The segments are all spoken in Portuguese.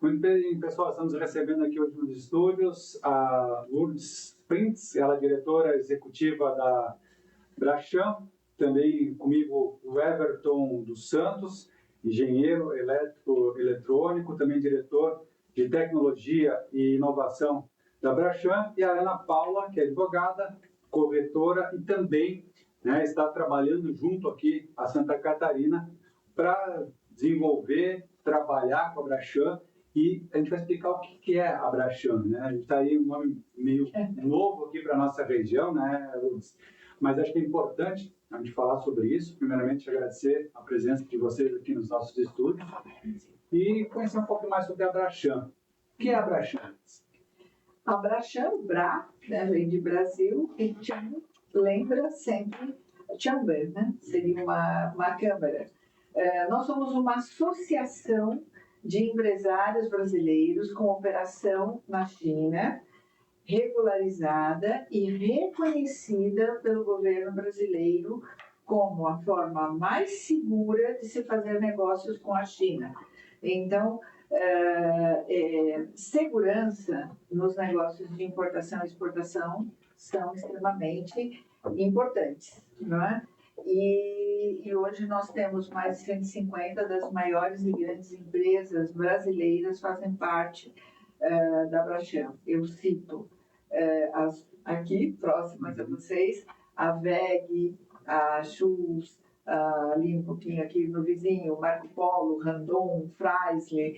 Muito bem, pessoal, estamos recebendo aqui hoje nos estúdios a Lourdes Prinz, ela é diretora executiva da Braskem, também comigo o Everton dos Santos, engenheiro elétrico eletrônico, também diretor de tecnologia e inovação da Braskem, e a Ana Paula, que é advogada, corretora e também está trabalhando junto aqui a Santa Catarina para desenvolver, trabalhar com a Braskem. E a gente vai explicar o que é a Braskem, né? A gente está aí um nome meio novo aqui para a nossa região, né, Lourdes? Mas acho que é importante a gente falar sobre isso. Primeiramente, agradecer a presença de vocês aqui nos nossos estúdios e conhecer um pouco mais sobre a Braskem. O que é a Braskem? A Braskem, Bra, né, vem de Brasil, e Cham lembra sempre chamber, né? Seria uma câmara. Nós somos uma associação de empresários brasileiros com operação na China, regularizada e reconhecida pelo governo brasileiro como a forma mais segura de se fazer negócios com a China. Então, segurança nos negócios de importação e exportação são extremamente importantes, não é? E hoje nós temos mais de 150 das maiores e grandes empresas brasileiras fazem parte da Braskem. Eu cito as aqui próximas a vocês, a VEG, a Schultz, ali um pouquinho aqui no vizinho, Marco Polo, Randon, Freisler,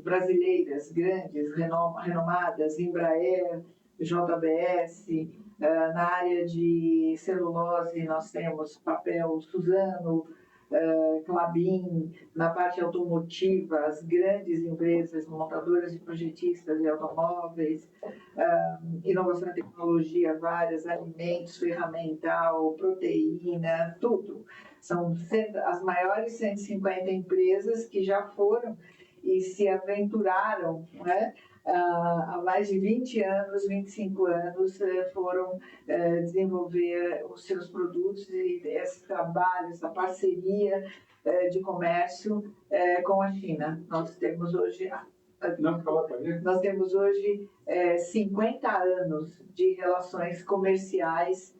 brasileiras grandes, renomadas, Embraer, JBS. Na área de celulose nós temos papel Suzano, Klabin. Na parte automotiva, as grandes empresas montadoras e projetistas de automóveis, inovação e tecnologia, várias, alimentos, ferramental, proteína, tudo. São as maiores 150 empresas que já foram e se aventuraram, né? Há mais de 20 anos, 25 anos, foram desenvolver os seus produtos e esse trabalho, essa parceria de comércio com a China. Nós temos hoje 50 anos de relações comerciais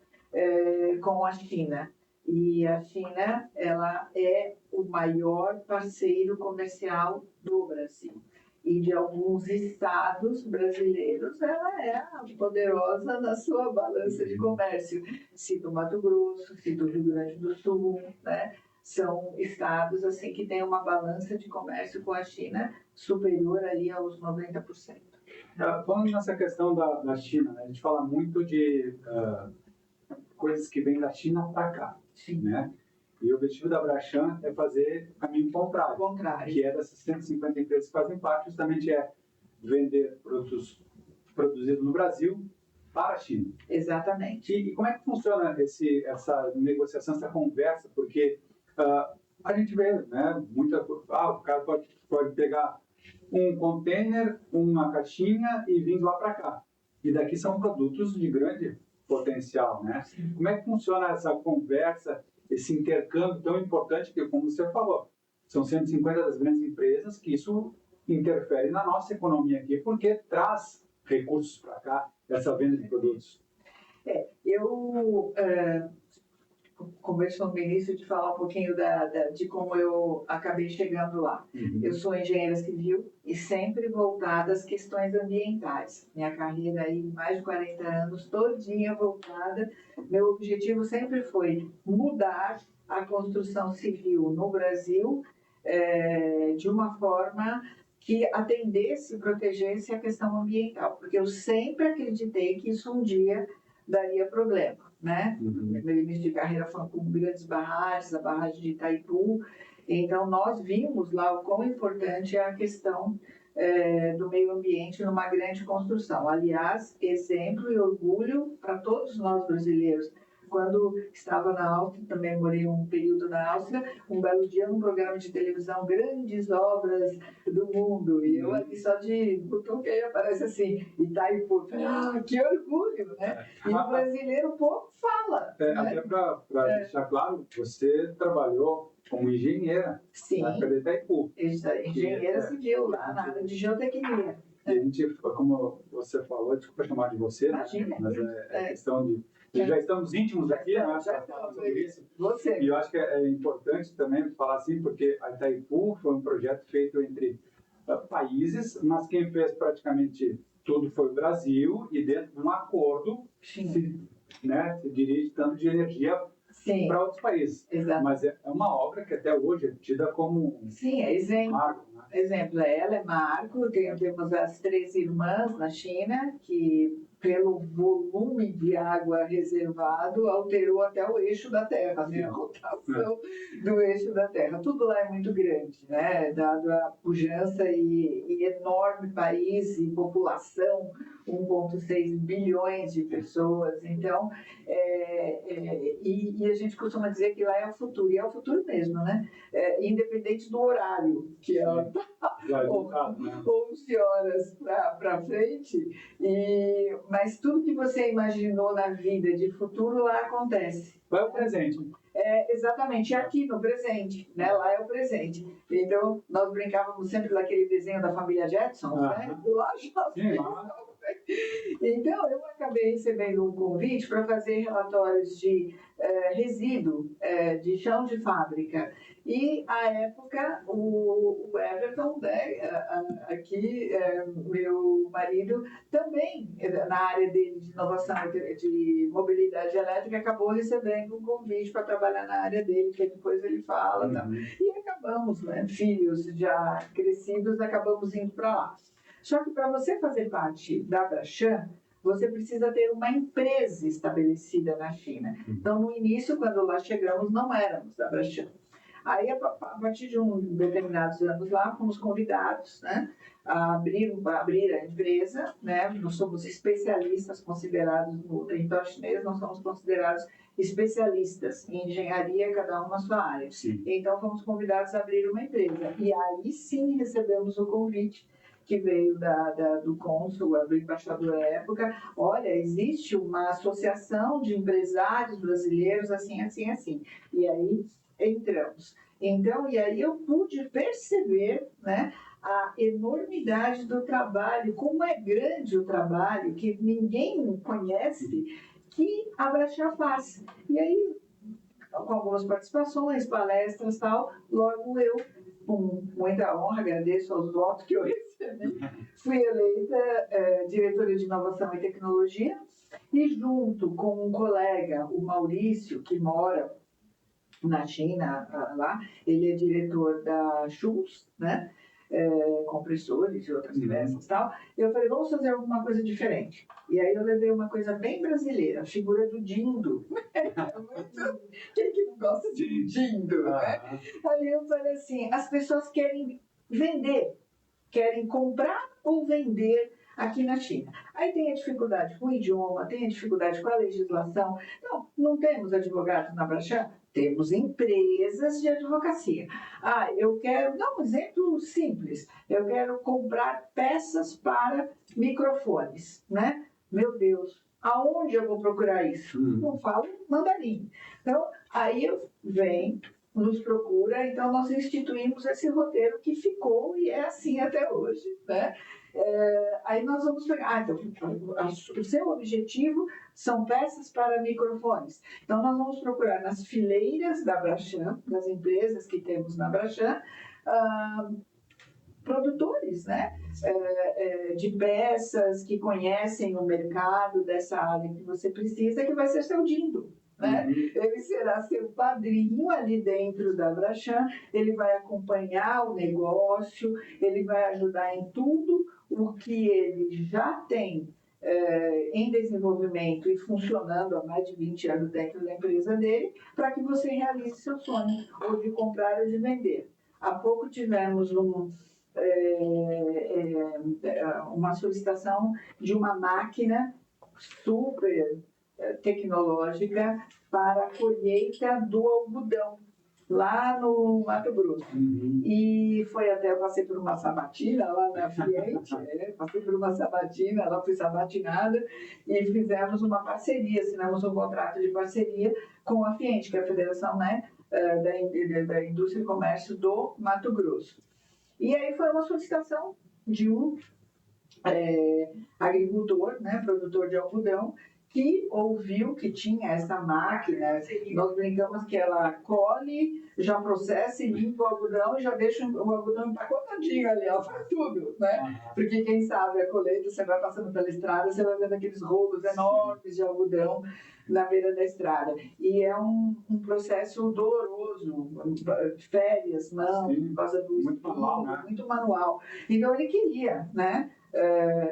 com a China. E a China, ela é o maior parceiro comercial do Brasil. E de alguns estados brasileiros, ela é a poderosa na sua balança de comércio. Cito Mato Grosso, cito Rio Grande do Sul, né? São estados assim, que têm uma balança de comércio com a China superior ali aos 90%. Falando nessa questão da China, né? A gente fala muito de coisas que vêm da China para cá. Sim. Né? E o objetivo da Braskem é fazer o caminho contrário, que é dessas 150 empresas que fazem parte, justamente vender produtos produzidos no Brasil para a China. Exatamente. E como é que funciona essa negociação, essa conversa? Porque a gente vê, né, o cara pode pegar um container, uma caixinha e vir lá para cá. E daqui são produtos de grande potencial, né? Sim. Como é que funciona essa conversa, esse intercâmbio tão importante que, como você falou, são 150 das grandes empresas, que isso interfere na nossa economia aqui, porque traz recursos para cá, essa venda de produtos. Eu conversou no início de falar um pouquinho de como eu acabei chegando lá. Uhum. Eu sou engenheira civil e sempre voltada às questões ambientais. Minha carreira aí, mais de 40 anos, todinha voltada. Meu objetivo sempre foi mudar a construção civil no Brasil de uma forma que atendesse e protegesse a questão ambiental, porque eu sempre acreditei que isso um dia daria problema, né? Uhum. Meu início de carreira foi com grandes barragens, a barragem de Itaipu. Então, nós vimos lá o quão importante é a questão do meio ambiente numa grande construção. Aliás, exemplo e orgulho para todos nós brasileiros. quando estava na Áustria, também morei um período na Áustria, um belo dia num programa de televisão, grandes obras do mundo, e eu ali só de butuquei, aparece assim, Itaipu. Que orgulho, né? E o brasileiro pouco fala. Né? Até para deixar claro, você trabalhou como engenheira Sim, na época de Itaipu. Engenheira civil, lá na área de geotecnia. E a gente, como você falou, desculpa chamar de você, Imagina, né? Mas é questão de... Já estamos íntimos aqui, né? Já Para falar sobre isso. Você. E eu acho que é importante também falar assim, porque a Itaipu foi um projeto feito entre países, mas quem fez praticamente tudo foi o Brasil, e dentro de um acordo se dirige tanto de energia para outros países. Exato. Mas é uma obra que até hoje é tida como exemplo. marco. Né? Exemplo, ela é marco, temos as 3 irmãs na China, que pelo volume de água reservado, alterou até o eixo da Terra, né? A rotação do eixo da Terra. Tudo lá é muito grande, né? Dado a pujança e enorme país e população, 1,6 bilhões de pessoas. Então, e a gente costuma dizer que lá é o futuro, e é o futuro mesmo, né? Independente do horário, que ela está 11 horas para frente, mas tudo que você imaginou na vida de futuro lá acontece. Lá é o presente. Exatamente, aqui no presente, né? Lá é o presente. Então, nós brincávamos sempre daquele desenho da família Jetson, né? Lá já... Então, eu acabei recebendo um convite para fazer relatórios de resíduo de chão de fábrica. E, à época, o Everton, né, aqui, meu marido, também, na área dele de inovação de mobilidade elétrica, acabou recebendo um convite para trabalhar na área dele, que depois ele fala. Tá? E acabamos, né, filhos já crescidos, acabamos indo para lá. Só que para você fazer parte da Braskem, você precisa ter uma empresa estabelecida na China. Então, no início, quando lá chegamos, não éramos da Braskem. Aí, a partir de determinados anos lá, fomos convidados, né, a abrir a empresa. Né? Nós somos especialistas considerados no território chinês, nós somos considerados especialistas em engenharia, cada um na sua área. Sim. Então, fomos convidados a abrir uma empresa. E aí sim recebemos o convite que veio do cônsul, do embaixador à época. Olha, existe uma associação de empresários brasileiros assim, assim, assim. E aí entramos. Então, e aí eu pude perceber, né, a enormidade do trabalho, como é grande o trabalho, que ninguém conhece, que a Braskem faz. E aí, com algumas participações, palestras e tal, logo eu, com muita honra, agradeço aos votos que eu recebi, fui eleita diretora de inovação e tecnologia, e junto com um colega, o Maurício, que mora na China, lá, ele é diretor da Schultz, né? Compressores e outras peças e tal. Eu falei, vamos fazer alguma coisa diferente. E aí eu levei uma coisa bem brasileira, a figura do Dindo. Quem que não gosta de Dindo, né? Aí eu falei assim, as pessoas querem vender, querem comprar ou vender aqui na China. Aí tem a dificuldade com o idioma, tem a dificuldade com a legislação. Não temos advogados na Braskem? Temos empresas de advocacia. Eu quero dar um exemplo simples. Eu quero comprar peças para microfones, né? Meu Deus, aonde eu vou procurar isso? Não falo mandarim. Então, aí nos procura, então nós instituímos esse roteiro que ficou e é assim até hoje, né? Aí nós vamos pegar, então, o seu objetivo são peças para microfones. Então nós vamos procurar nas fileiras da Braskem, das empresas que temos na Braskem, produtores, né? De peças que conhecem o mercado dessa área que você precisa, que vai ser seu Dindo. Né? Ele será seu padrinho ali dentro da Braskem, ele vai acompanhar o negócio, ele vai ajudar em tudo o que ele já tem em desenvolvimento e funcionando há mais de 20 anos dentro da empresa dele, para que você realize seu sonho, ou de comprar ou de vender. Há pouco tivemos uma solicitação de uma máquina super tecnológica para a colheita do algodão, lá no Mato Grosso. E foi até, eu passei por uma sabatina lá na Fiente, passei por uma sabatina, lá fui sabatinada, e fizemos uma parceria, assinamos um contrato de parceria com a Fiente, que é a Federação, né, da Indústria e Comércio do Mato Grosso. E aí foi uma solicitação de um agricultor, né, produtor de algodão, que ouviu que tinha essa máquina. Nós brincamos que ela colhe, já processa e limpa o algodão e já deixa o algodão empacotadinho ali, ela faz tudo, né? Porque quem sabe a colheita, você vai passando pela estrada, você vai vendo aqueles rolos enormes de algodão na beira da estrada. E é um processo doloroso, férias, mãos, por causa do espinho, muito manual. Então ele queria, né,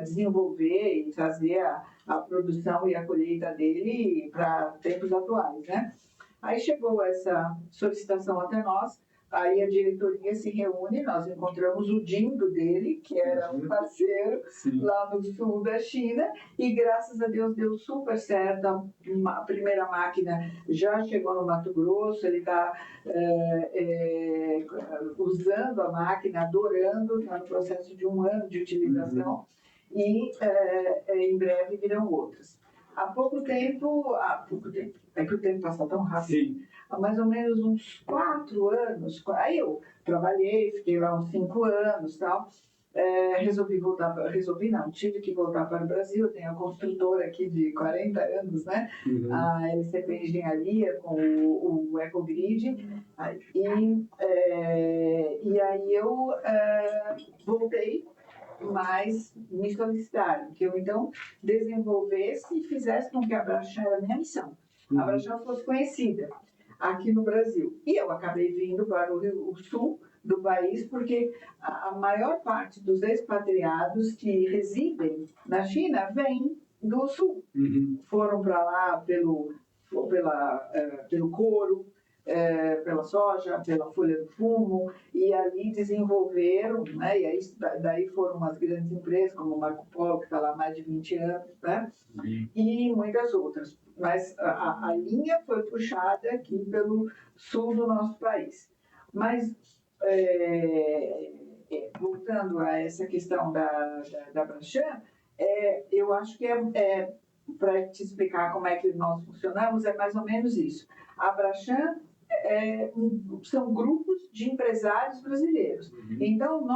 desenvolver e trazer a produção e a colheita dele para tempos atuais, né? Aí chegou essa solicitação até nós, aí a diretoria se reúne, nós encontramos o Dindo dele, que era um parceiro lá no sul da China, e graças a Deus deu super certo. A primeira máquina já chegou no Mato Grosso, ele está usando a máquina, adorando, está no processo de 1 ano de utilização, e em breve virão outras. Há pouco tempo, é que o tempo passa tão rápido, há mais ou menos uns 4 anos, aí eu trabalhei, fiquei lá uns 5 anos e tal, tive que voltar para o Brasil. Eu tenho a construtora aqui de 40 anos, né? A LCP Engenharia com o Ecogrid, e aí eu voltei, mas me solicitaram que eu então desenvolvesse e fizesse com que a Brachan, era a minha missão, a Brachan fosse conhecida aqui no Brasil. E eu acabei vindo para o sul do país, porque a maior parte dos expatriados que residem na China vem do sul. Foram para lá pelo couro, pela soja, pela folha do fumo, e ali desenvolveram, né, e aí, daí foram as grandes empresas, como o Marco Polo, que está lá há mais de 20 anos, né, e muitas outras. Mas a linha foi puxada aqui pelo sul do nosso país. Mas, voltando a essa questão da Brachan, eu acho que para te explicar como é que nós funcionamos, é mais ou menos isso. A Brachan são grupos de empresários brasileiros. Então,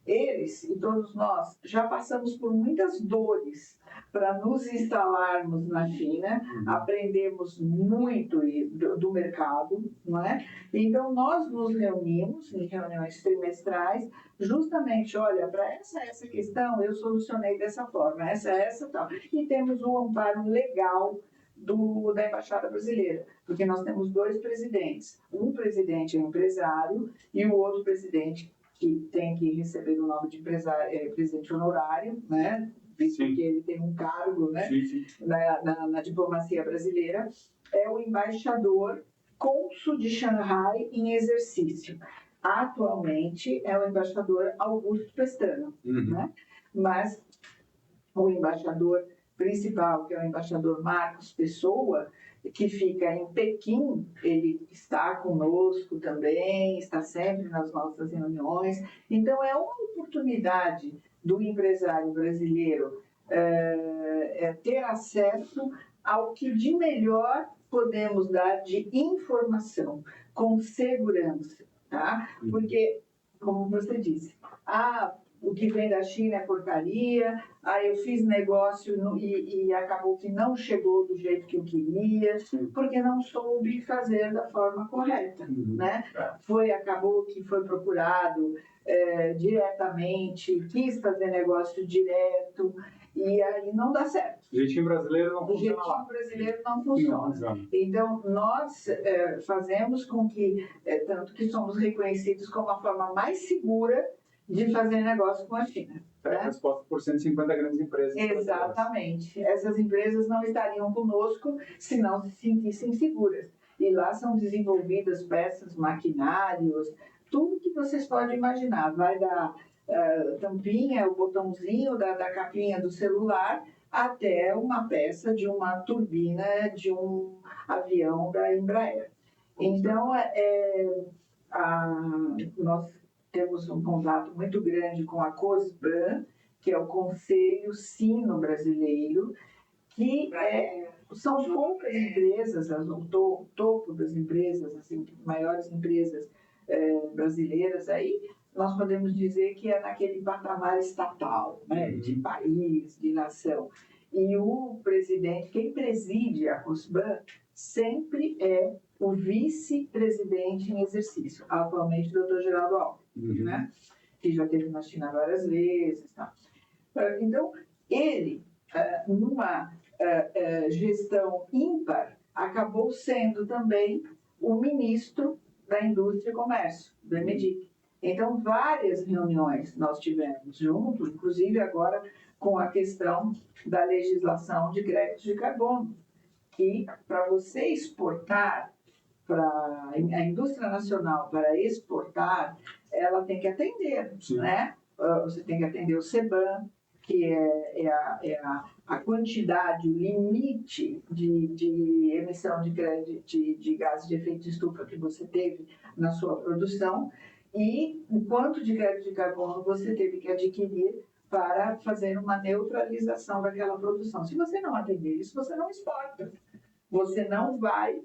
eles e todos nós, já passamos por muitas dores para nos instalarmos na China, aprendemos muito do mercado, não é? Então, nós nos reunimos em reuniões trimestrais, justamente, olha, para essa questão eu solucionei dessa forma, essa tal. E temos o amparo legal da Embaixada Brasileira, porque nós temos 2 presidentes. Um presidente é empresário e o outro presidente, que tem que receber o nome de presidente honorário, né? Visto que ele tem um cargo, né? Na diplomacia brasileira, é o embaixador cônsul de Xangai em exercício. Atualmente é o embaixador Augusto Pestana, né? Mas o embaixador principal, que é o embaixador Marcos Pessoa, que fica em Pequim, ele está conosco também, está sempre nas nossas reuniões. Então, é uma oportunidade do empresário brasileiro ter acesso ao que de melhor podemos dar de informação, com segurança, tá? Porque, como você disse, o que vem da China é porcaria, eu fiz negócio e acabou que não chegou do jeito que eu queria, porque não soube fazer da forma correta, né? Acabou que foi procurado diretamente, quis fazer negócio direto, e aí não dá certo. O jeitinho brasileiro não funciona. O jeitinho brasileiro não funciona. Então, nós fazemos com que, tanto que somos reconhecidos como a forma mais segura de fazer negócio com a China. É a resposta por 150 grandes empresas. Exatamente. Essas empresas não estariam conosco se não se sentissem seguras. E lá são desenvolvidas peças, maquinários, tudo que vocês podem imaginar. Vai da tampinha, o botãozinho da capinha do celular, até uma peça de uma turbina de um avião da Embraer. Então, nós temos um contato muito grande com a COSBAN, que é o Conselho Sino Brasileiro, que são poucas empresas, o topo das empresas, assim, maiores empresas brasileiras aí, nós podemos dizer que é naquele patamar estatal, né, de país, de nação. E o presidente, quem preside a COSBAN, sempre é o vice-presidente em exercício, atualmente o Dr. Geraldo Alckmin, né, que já esteve na China várias vezes. Tá? Então, ele, numa gestão ímpar, acabou sendo também o ministro da Indústria e Comércio, do MDIC. Então, várias reuniões nós tivemos junto, inclusive agora com a questão da legislação de créditos de carbono, que para você exportar, para a indústria nacional, para exportar, ela tem que atender, né? Você tem que atender o CBAM, que é a quantidade, o limite de emissão de gases de efeito de estufa que você teve na sua produção e o quanto de crédito de carbono você teve que adquirir para fazer uma neutralização daquela produção. Se você não atender isso, você não exporta. Você não vai,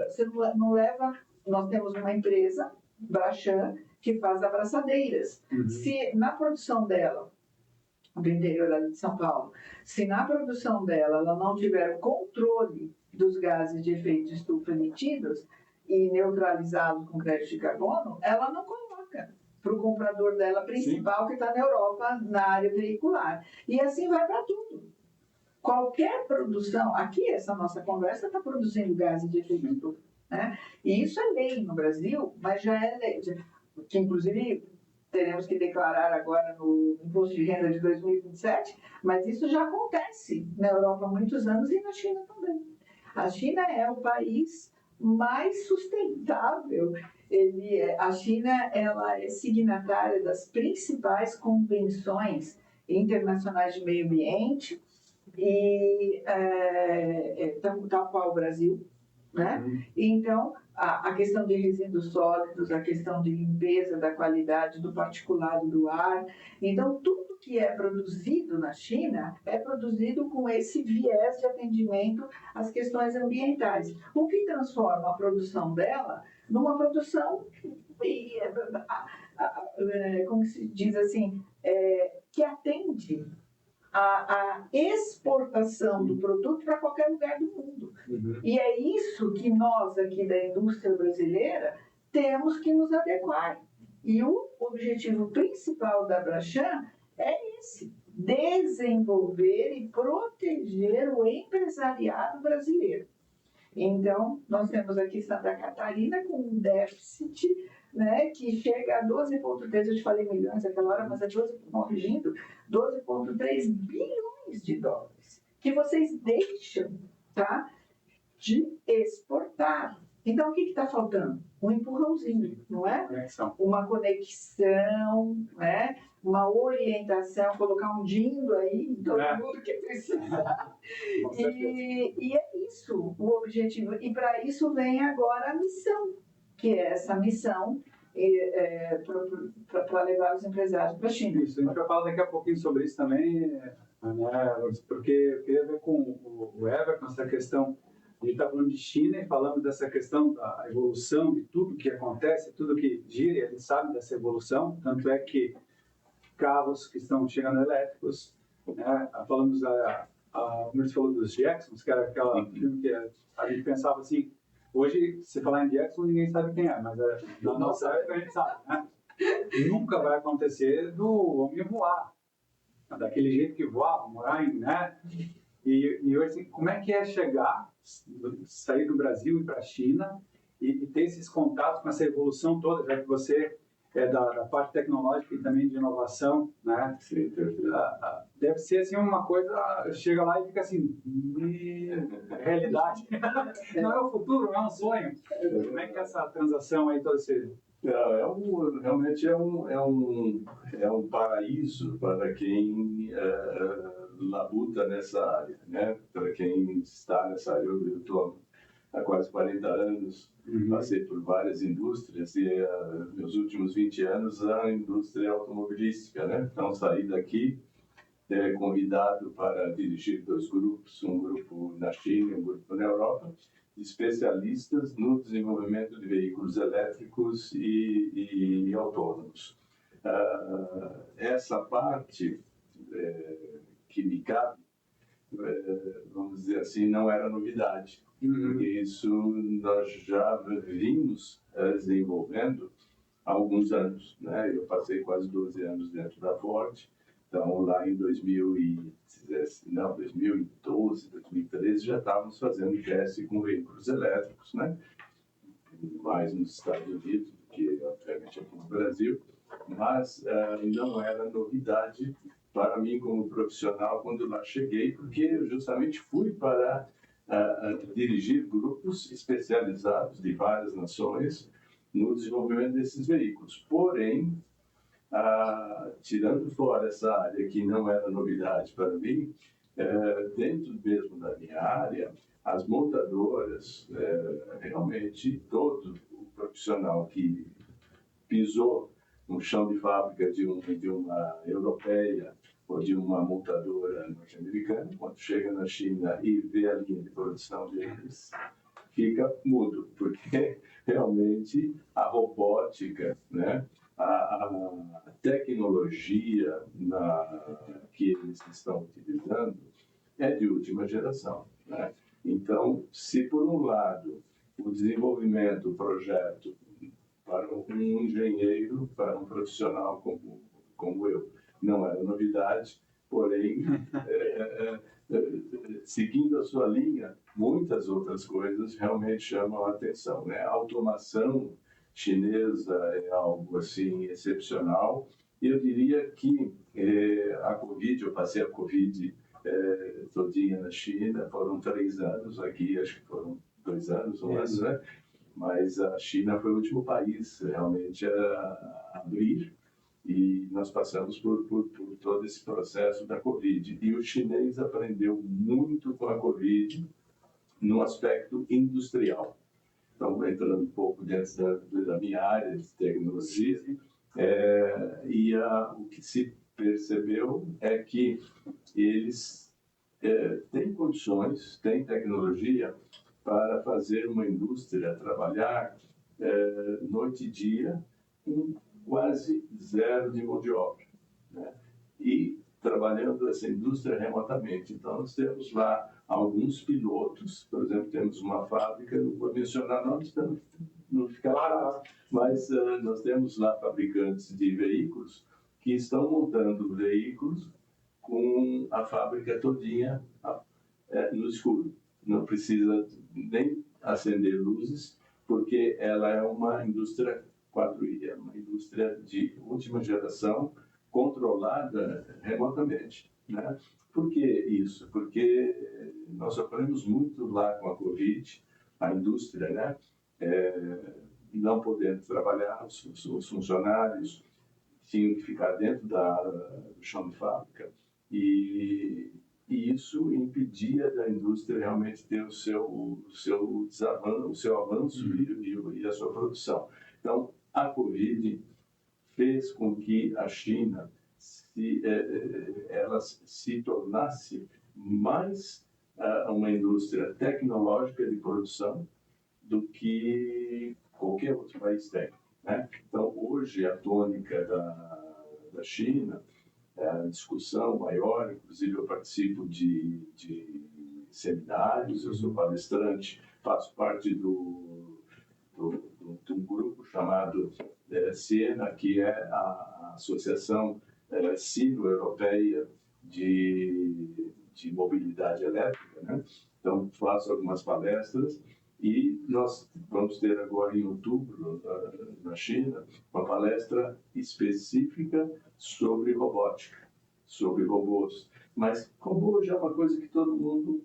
você não leva... Nós temos uma empresa, Braskem, que faz abraçadeiras. Se na produção dela, do interior ali de São Paulo, se na produção dela ela não tiver o controle dos gases de efeito de estufa emitidos e neutralizados com crédito de carbono, ela não coloca para o comprador dela principal, que está na Europa, na área veicular. E assim vai para tudo. Qualquer produção, aqui essa nossa conversa está produzindo gases de efeito de estufa, né? E isso é lei no Brasil, mas já é lei, que inclusive teremos que declarar agora no Imposto de Renda de 2027, mas isso já acontece na Europa há muitos anos e na China também. A China é o país mais sustentável. A China ela é signatária das principais convenções internacionais de meio ambiente, e tal qual o Brasil, né? Então, a questão de resíduos sólidos, a questão de limpeza da qualidade do particulado do ar. Então, tudo que é produzido na China é produzido com esse viés de atendimento às questões ambientais, o que transforma a produção dela numa produção, como se diz assim, que atende a exportação do produto para qualquer lugar do mundo. E é isso que nós aqui da indústria brasileira temos que nos adequar. E o objetivo principal da Braskem é esse: desenvolver e proteger o empresariado brasileiro. Então, nós temos aqui Santa Catarina com um déficit, né, que chega a 12,3, eu te falei milhões naquela hora, mas é 12,3 bilhões de dólares, que vocês deixam, tá, de exportar. Então, o que está faltando? Um empurrãozinho, não é? Uma conexão, né? Uma orientação, colocar um dindo aí em todo mundo que precisar. E é isso o objetivo. E para isso vem agora a missão, que é essa missão para levar os empresários para a China. Isso, a gente vai falar daqui a pouquinho sobre isso também, né? Porque eu queria ver com o Everton essa questão. A gente está falando de China e falando dessa questão da evolução de tudo que acontece, tudo que gira, a gente sabe dessa evolução, tanto é que carros que estão chegando elétricos, né? Falamos, o Maurício falou dos Jacksons, que era aquele filme que a gente pensava assim, hoje, se falar em Jackson, ninguém sabe quem é, mas na nossa época a gente sabe, né? Nunca vai acontecer do homem voar, daquele jeito que voava, morar em, né? E hoje, assim, como é que é sair do Brasil e ir para a China e ter esses contatos com essa evolução toda, já que você é da parte tecnológica e também de inovação, né? Deve ser assim uma coisa, chega lá e fica assim, realidade. Não é o futuro, não é um sonho. Como é que é essa transação aí, todo esse... Realmente é um paraíso para quem labuta nessa área, né? Para quem está nessa área, eu estou há quase 40 anos, passei por várias indústrias e nos últimos 20 anos a indústria automobilística, né? Então saí daqui convidado para dirigir 2 grupos, um grupo na China e um grupo na Europa, especialistas no desenvolvimento de veículos elétricos e autônomos. Essa parte que me cabe, vamos dizer assim, não era novidade. Isso nós já vimos desenvolvendo há alguns anos, né? Eu passei quase 12 anos dentro da Ford, então lá em 2012, 2013 já estávamos fazendo teste com veículos elétricos, né? Mais nos Estados Unidos do que, obviamente, aqui no Brasil, mas não era novidade para mim como profissional quando lá cheguei, porque eu justamente fui para dirigir grupos especializados de várias nações no desenvolvimento desses veículos. Porém, tirando fora essa área que não era novidade para mim, dentro mesmo da minha área, as montadoras, realmente todo o profissional que pisou no chão de fábrica de uma europeia ou de uma montadora norte-americana, quando chega na China e vê a linha de produção deles, fica mudo, porque realmente a robótica, né, a tecnologia que eles estão utilizando é de última geração, né? Então, se por um lado o desenvolvimento, o projeto para um engenheiro, para um profissional como eu, não era novidade, porém, seguindo a sua linha, muitas outras coisas realmente chamam a atenção, né? A automação chinesa é algo assim excepcional. Eu diria que eu passei a Covid todinha na China, foram 3 anos aqui, acho que foram 2 anos, um ano, né? Mas a China foi o último país realmente a abrir e nós passamos por todo esse processo da Covid. E o chinês aprendeu muito com a Covid no aspecto industrial. Então, entrando um pouco dentro da minha área de tecnologia, o que se percebeu é que eles têm condições, têm tecnologia para fazer uma indústria trabalhar noite e dia com quase zero de mão de obra, né? E trabalhando essa indústria remotamente. Então, nós temos lá alguns pilotos, por exemplo, temos uma fábrica, não vou mencionar nomes para não ficar claro, mas nós temos lá fabricantes de veículos que estão montando veículos com a fábrica todinha no escuro. Não precisa nem acender luzes, porque ela é uma indústria 4i, é uma indústria de última geração, controlada remotamente, né? Por que isso? Porque nós sofremos muito lá com a Covid, a indústria, né? Não podendo trabalhar, os funcionários tinham que ficar dentro do chão de fábrica e isso impedia da indústria realmente ter o seu avanço e a sua produção. Então, a Covid fez com que a China ela se tornasse mais uma indústria tecnológica de produção do que qualquer outro país tem, né? Então, hoje, a tônica da China, a discussão maior, inclusive eu participo de seminários, eu sou palestrante, faço parte de um grupo chamado SIENA, que é a Associação Sino-Europeia de Mobilidade Elétrica, né? Então, faço algumas palestras e nós vamos ter agora em outubro, na China, uma palestra específica sobre robótica, sobre robôs. Mas robô já é uma coisa que todo mundo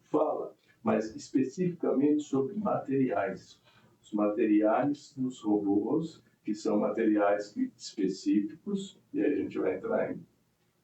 fala, mas especificamente sobre materiais. Os materiais dos robôs, que são materiais específicos, e aí a gente vai entrar em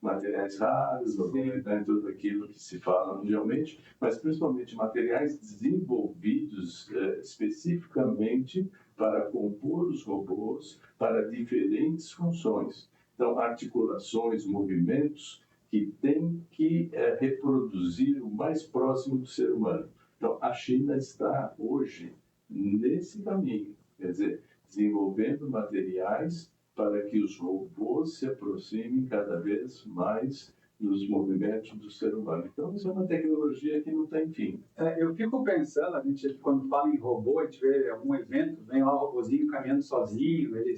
materiais raros, aproveitar tudo aquilo que se fala mundialmente, mas principalmente materiais desenvolvidos especificamente para compor os robôs para diferentes funções. Então, articulações, movimentos que têm que reproduzir o mais próximo do ser humano. Então, a China está hoje nesse caminho, quer dizer, desenvolvendo materiais para que os robôs se aproximem cada vez mais dos movimentos do ser humano. Então, isso é uma tecnologia que não tem fim. Eu fico pensando, a gente, quando fala em robô, a gente vê algum evento, vem lá o robôzinho caminhando sozinho, ele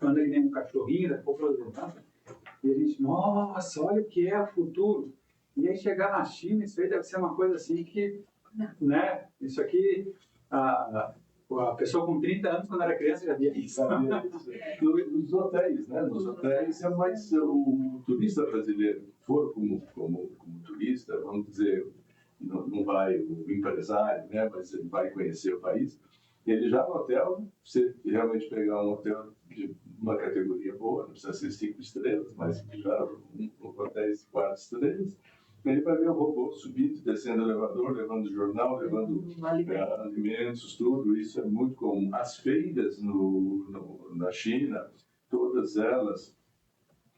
anda que nem um cachorrinho, daqui a pouco ele levanta, e a gente, nossa, olha o que é o futuro. E aí chegar na China, isso aí deve ser uma coisa assim que, né, isso aqui, a pessoa com 30 anos, quando era criança, já via isso. Nos hotéis, né? Nos hotéis é mais o turista brasileiro, que for como turista, vamos dizer, não vai o empresário, né? Mas ele vai conhecer o país. Ele já no hotel, se realmente pegar um hotel de uma categoria boa, não precisa ser 5 estrelas, mas já hotéis de 4 estrelas, ele vai ver o robô subindo, descendo o elevador, levando jornal, levando alimentos, tudo. Isso é muito comum. As feiras na China, todas elas,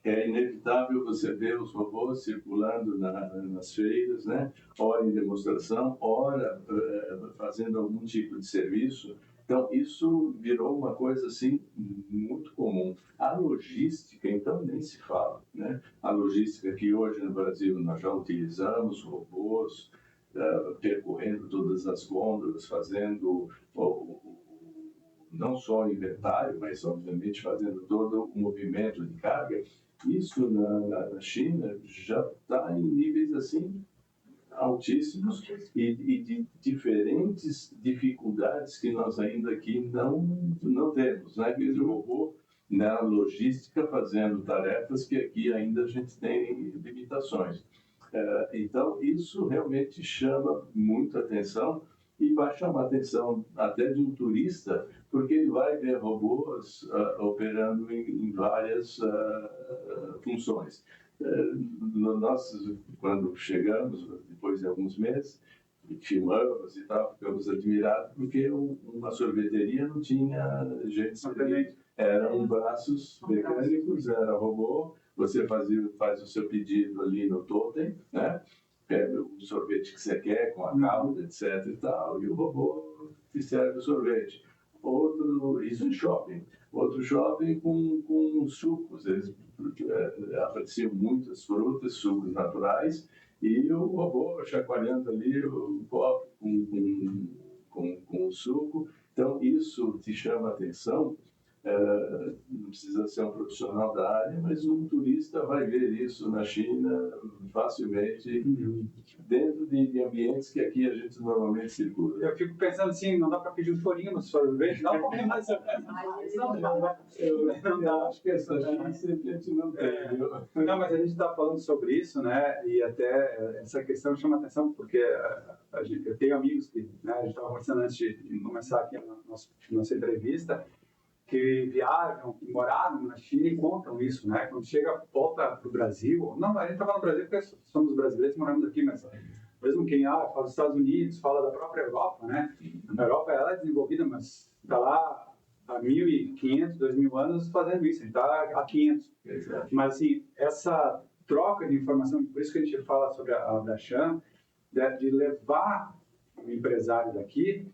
é inevitável você ver os robôs circulando nas feiras, né? Ora em demonstração, ora fazendo algum tipo de serviço. Então, isso virou uma coisa assim muito comum. A logística, então, nem se fala, né? A logística que hoje no Brasil nós já utilizamos robôs percorrendo todas as gôndolas, fazendo não só o inventário, mas obviamente fazendo todo o movimento de carga. Isso na China já está em níveis assim altíssimos e de diferentes dificuldades que nós ainda aqui não temos, né? Quer dizer, o robô na logística fazendo tarefas que aqui ainda a gente tem limitações. Então, isso realmente chama muita atenção e vai chamar a atenção até de um turista, porque ele vai ver robôs operando em várias funções. Nós, quando chegamos, depois de alguns meses, filmamos e tal, ficamos admirados, porque uma sorveteria não tinha gente servindo. Eram braços mecânicos, era robô, você faz o seu pedido ali no totem, né? Pega o sorvete que você quer, com a calda, etc. e tal, e o robô te serve o sorvete. Isso em shopping. Outro shopping com sucos. Eles apareciam muitas frutas, sucos naturais, e o robô chacoalhando ali o copo com o suco. Então, isso te chama a atenção. Não precisa ser um profissional da área, mas um turista vai ver isso na China facilmente, dentro de ambientes que aqui a gente normalmente circula. Eu fico pensando assim, não dá para pedir um chorinho no sorvete, dá um pouquinho mais. Eu acho que essa chance a gente não tem. Não, mas a gente está falando sobre isso, né? E até essa questão chama atenção, porque eu tenho amigos que, né, a gente estava conversando antes de começar aqui a nossa entrevista, que viajam, que moraram na China e contam isso, né? Quando volta para o Brasil, não, a gente está falando do Brasil porque somos brasileiros e moramos aqui, mas mesmo quem fala dos Estados Unidos, fala da própria Europa, né? A Europa ela é desenvolvida, mas está lá há 1.500, 2.000 anos fazendo isso, a gente está há 500. Mas assim, essa troca de informação, por isso que a gente fala sobre a Braskem, de levar o empresário daqui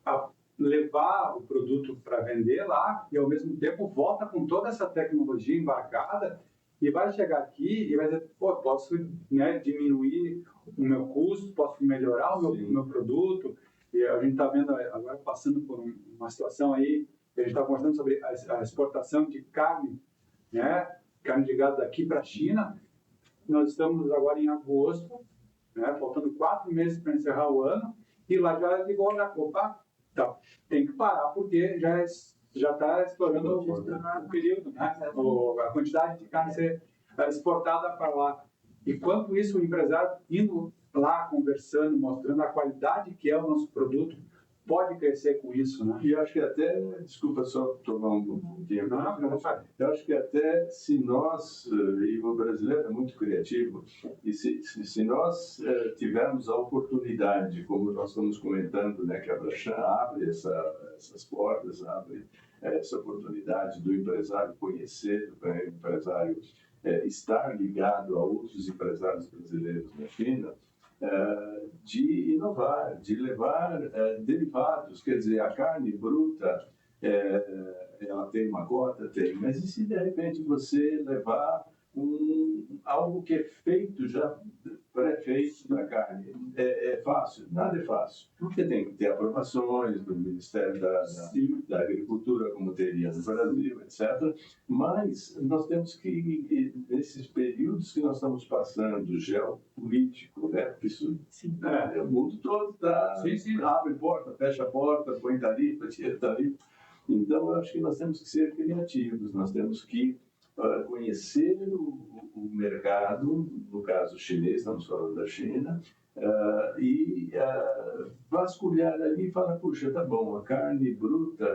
a levar o produto para vender lá e, ao mesmo tempo, volta com toda essa tecnologia embarcada e vai chegar aqui e vai dizer, pô, posso, né, diminuir o meu custo, posso melhorar o meu produto. E a gente está vendo agora, passando por uma situação aí, a gente está conversando sobre a exportação de carne, né, carne de gado daqui para a China. Nós estamos agora em agosto, né, faltando 4 meses para encerrar o ano, e lá já ligou na Copa. Então, tem que parar porque já está explorando o período, né? A quantidade de carne ser exportada para lá. Enquanto isso, o empresário indo lá, conversando, mostrando a qualidade que é o nosso produto, pode crescer com isso, né? E acho que até, desculpa só tomar um tempo, Não, eu acho que até se nós, e o brasileiro é muito criativo, e se nós tivermos a oportunidade, como nós estamos comentando, né, que a Braskem abre essas portas, abre essa oportunidade do empresário conhecer, do empresário estar ligado a outros empresários brasileiros na China, de inovar, de levar derivados, quer dizer, a carne bruta, ela tem uma cota, tem, mas e se de repente você levar algo que é feito já, pré-feito da carne? É fácil? Nada é fácil. Porque tem que ter aprovações do Ministério da Agricultura, como teria no Brasil, etc. Mas nós temos que, nesses períodos que nós estamos passando, geopolítico, né? Porque isso, o mundo todo abre porta, fecha porta, põe tarifa, tira tarifa. Então, eu acho que nós temos que ser criativos, nós temos que conhecer o mercado, no caso chinês, estamos falando da China, e vasculhar ali e falar, puxa, tá bom, a carne bruta,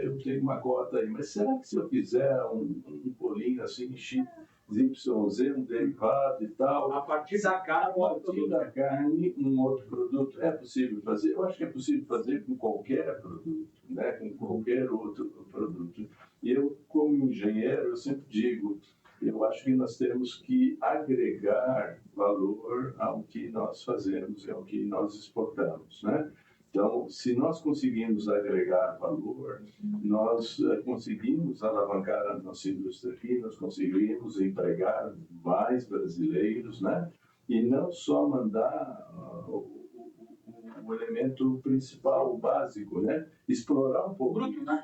eu tenho uma cota aí, mas será que se eu fizer um bolinho assim, XYZ, um derivado e tal, a partir da carne, um outro produto, é possível fazer? Eu acho que é possível fazer com qualquer produto, né? Com qualquer outro produto. E eu, como engenheiro, eu sempre digo, eu acho que nós temos que agregar valor ao que nós fazemos e ao que nós exportamos, né? Então, se nós conseguimos agregar valor, nós conseguimos alavancar a nossa indústria aqui, nós conseguimos empregar mais brasileiros, né? E não só mandar o elemento principal, o básico, né? Explorar um pouco. Bruto, né?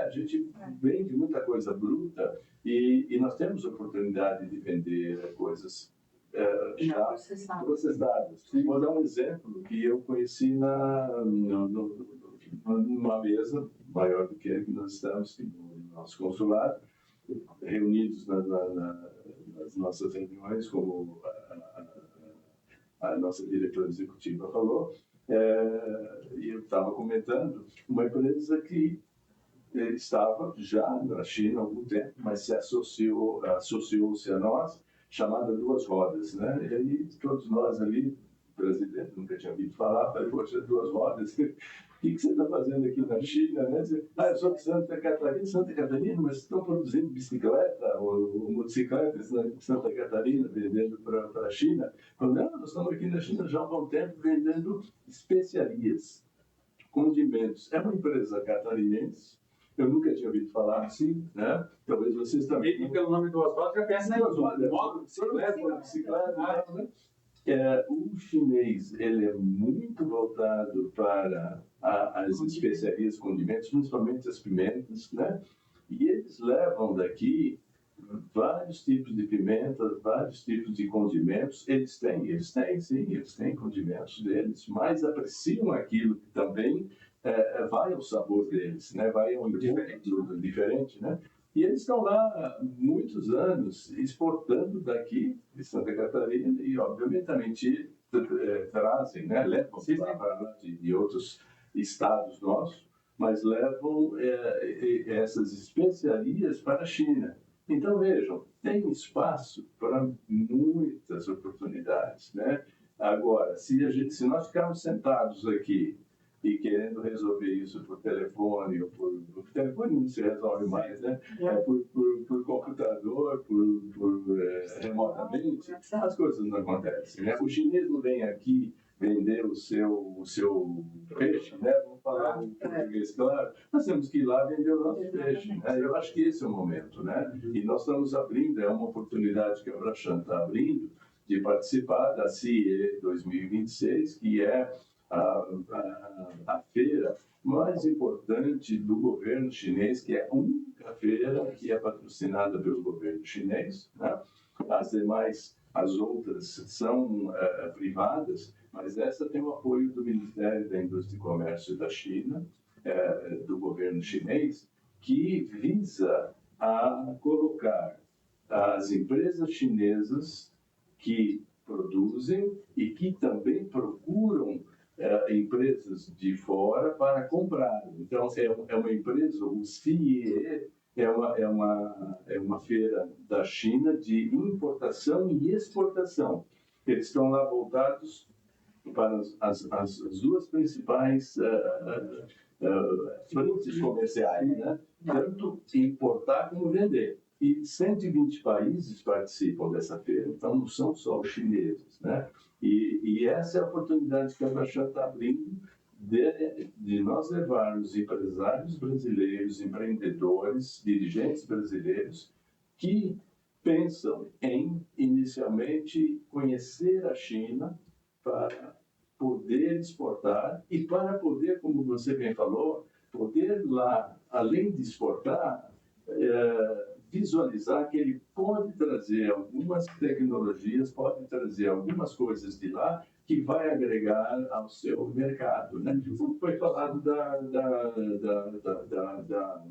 A gente vende muita coisa bruta e nós temos oportunidade de vender coisas já processadas. Vou dar um exemplo que eu conheci numa mesa maior do que a que nós estamos, no nosso consulado, reunidos nas nossas reuniões, como a nossa diretora executiva falou, e eu estava comentando, uma empresa que estava já na China há algum tempo, mas se associou-se a nós, chamada Duas Rodas, né? E aí todos nós ali, brasileiros, nunca tinha ouvido falar, falei, poxa, Duas Rodas, o que você está fazendo aqui na China, né? Eu sou de Santa Catarina, mas estão produzindo bicicleta ou motocicletas em Santa Catarina, vendendo para a China. Falei, não, nós estamos aqui na China já há algum tempo vendendo especiarias, condimentos. É uma empresa catarinense, eu nunca tinha ouvido falar assim, né? Talvez vocês também. E pelo nome Duas Rodas, já pensa em moto, bicicleta, né? O chinês, ele é muito voltado para as especiarias, condimentos, principalmente as pimentas, né? E eles levam daqui vários tipos de pimentas, vários tipos de condimentos. Eles têm condimentos deles, mas apreciam aquilo que também vai ao sabor deles, né? Vai ao encontro diferente, né? E eles estão lá há muitos anos exportando daqui de Santa Catarina e, obviamente, trazem, né? Levam para lá de outros estados nossos, mas levam essas especiarias para a China. Então, vejam, tem espaço para muitas oportunidades, né? Agora, se nós ficarmos sentados aqui e querendo resolver isso por telefone, ou por telefone não se resolve mais, né? Por computador, remotamente, as coisas não acontecem, né? O chinês não vem aqui vender o seu peixe, né? Vamos falar em português, claro. Nós temos que ir lá vender o nosso peixe, né? Eu acho que esse é o momento, né? E nós estamos abrindo, é uma oportunidade que a Braskem está abrindo de participar da CIE 2026, que é a feira mais importante do governo chinês, que é a única feira que é patrocinada pelo governo chinês, né? As outras são privadas, mas essa tem o apoio do Ministério da Indústria e Comércio da China, do governo chinês, que visa a colocar as empresas chinesas que produzem e que também procuram empresas de fora para comprar. Então, é uma empresa, o CIE é uma feira da China de importação e exportação. Eles estão lá voltados para as duas principais frentes comerciais, né? Tanto importar como vender. E 120 países participam dessa feira, então não são só os chineses, né? E essa é a oportunidade que a Braskem está abrindo de nós levarmos empresários brasileiros, empreendedores, dirigentes brasileiros que pensam em, inicialmente, conhecer a China para poder exportar e para poder, como você bem falou, poder lá, além de exportar, visualizar que ele pode trazer algumas tecnologias, pode trazer algumas coisas de lá que vai agregar ao seu mercado, né? Foi falado da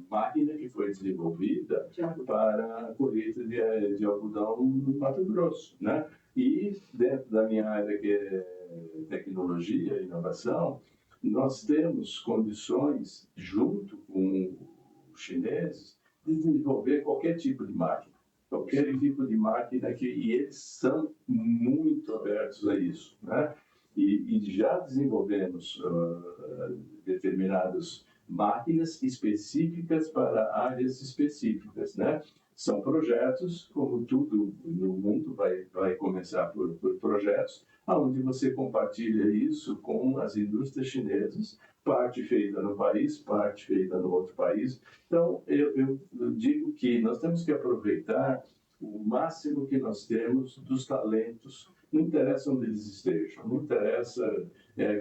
máquina que foi desenvolvida para a colheita de algodão no Mato Grosso, né? E dentro da minha área, que é tecnologia e inovação, nós temos condições, junto com os chineses, de desenvolver qualquer tipo de máquina. Qualquer tipo de máquina, e eles são muito abertos a isso, né? E já desenvolvemos determinadas máquinas específicas para áreas específicas, né? São projetos, como tudo no mundo vai começar por projetos, onde você compartilha isso com as indústrias chinesas, parte feita no país, parte feita no outro país. Então, eu digo que nós temos que aproveitar o máximo que nós temos dos talentos, não interessa onde eles estejam, não interessa